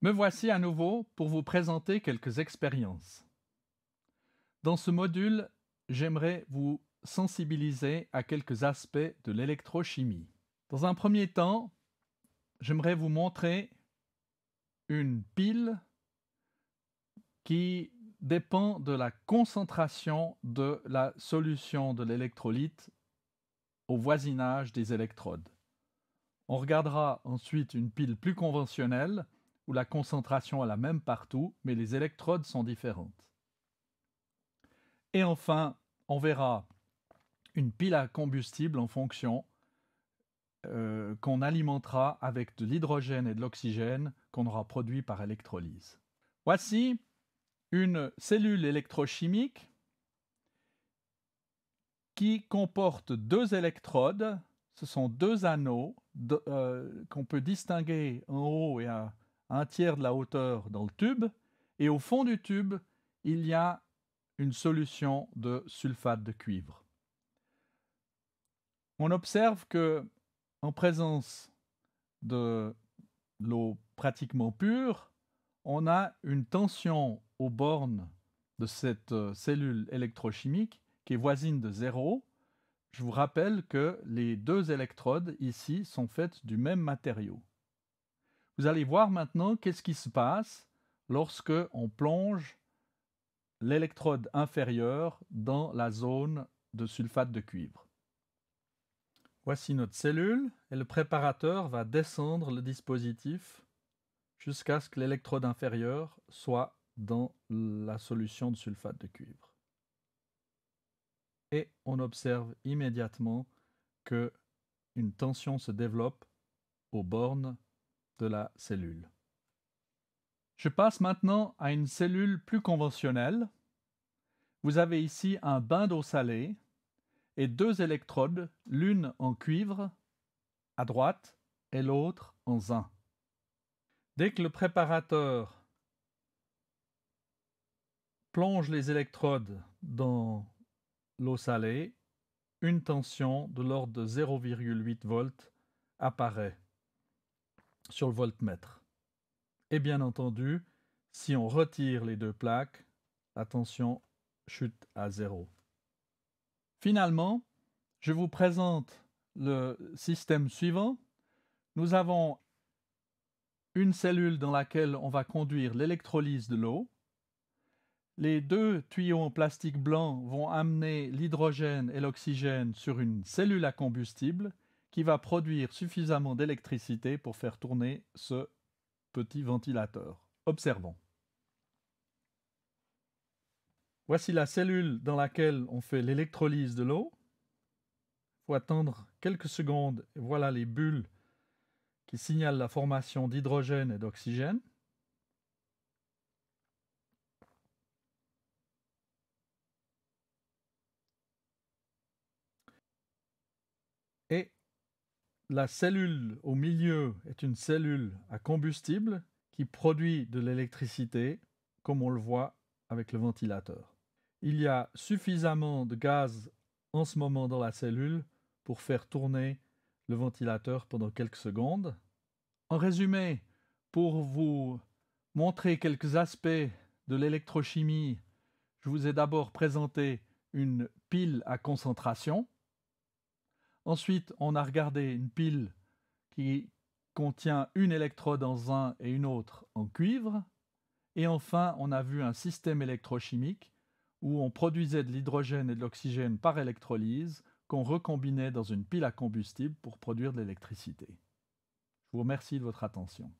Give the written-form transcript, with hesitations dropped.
Me voici à nouveau pour vous présenter quelques expériences. Dans ce module, j'aimerais vous sensibiliser à quelques aspects de l'électrochimie. Dans un premier temps, j'aimerais vous montrer une pile qui dépend de la concentration de la solution de l'électrolyte au voisinage des électrodes. On regardera ensuite une pile plus conventionnelle où la concentration est la même partout, mais les électrodes sont différentes. Et enfin, on verra une pile à combustible en fonction qu'on alimentera avec de l'hydrogène et de l'oxygène qu'on aura produit par électrolyse. Voici une cellule électrochimique qui comporte deux électrodes. Ce sont deux anneaux qu'on peut distinguer en haut et à un tiers de la hauteur dans le tube. Et au fond du tube, il y a une solution de sulfate de cuivre. On observe que, en présence de l'eau pratiquement pure, on a une tension aux bornes de cette cellule électrochimique qui est voisine de 0. Je vous rappelle que les deux électrodes ici sont faites du même matériau. Vous allez voir maintenant qu'est-ce qui se passe lorsque on plonge l'électrode inférieure dans la zone de sulfate de cuivre. Voici notre cellule et le préparateur va descendre le dispositif jusqu'à ce que l'électrode inférieure soit dans la solution de sulfate de cuivre. Et on observe immédiatement que une tension se développe aux bornes de la cellule. Je passe maintenant à une cellule plus conventionnelle. Vous avez ici un bain d'eau salée et deux électrodes, l'une en cuivre à droite et l'autre en zinc. Dès que le préparateur plonge les électrodes dans l'eau salée, une tension de l'ordre de 0,8 volts apparaît sur le voltmètre. Et bien entendu, si on retire les deux plaques, la tension chute à 0. Finalement, je vous présente le système suivant. Nous avons une cellule dans laquelle on va conduire l'électrolyse de l'eau. Les deux tuyaux en plastique blanc vont amener l'hydrogène et l'oxygène sur une cellule à combustible qui va produire suffisamment d'électricité pour faire tourner ce petit ventilateur. Observons. Voici la cellule dans laquelle on fait l'électrolyse de l'eau. Il faut attendre quelques secondes et voilà les bulles qui signalent la formation d'hydrogène et d'oxygène. Et la cellule au milieu est une cellule à combustible qui produit de l'électricité, comme on le voit avec le ventilateur. Il y a suffisamment de gaz en ce moment dans la cellule pour faire tourner le ventilateur pendant quelques secondes. En résumé, pour vous montrer quelques aspects de l'électrochimie, je vous ai d'abord présenté une pile à concentration. Ensuite, on a regardé une pile qui contient une électrode en zinc et une autre en cuivre. Et enfin, on a vu un système électrochimique où on produisait de l'hydrogène et de l'oxygène par électrolyse qu'on recombinait dans une pile à combustible pour produire de l'électricité. Je vous remercie de votre attention.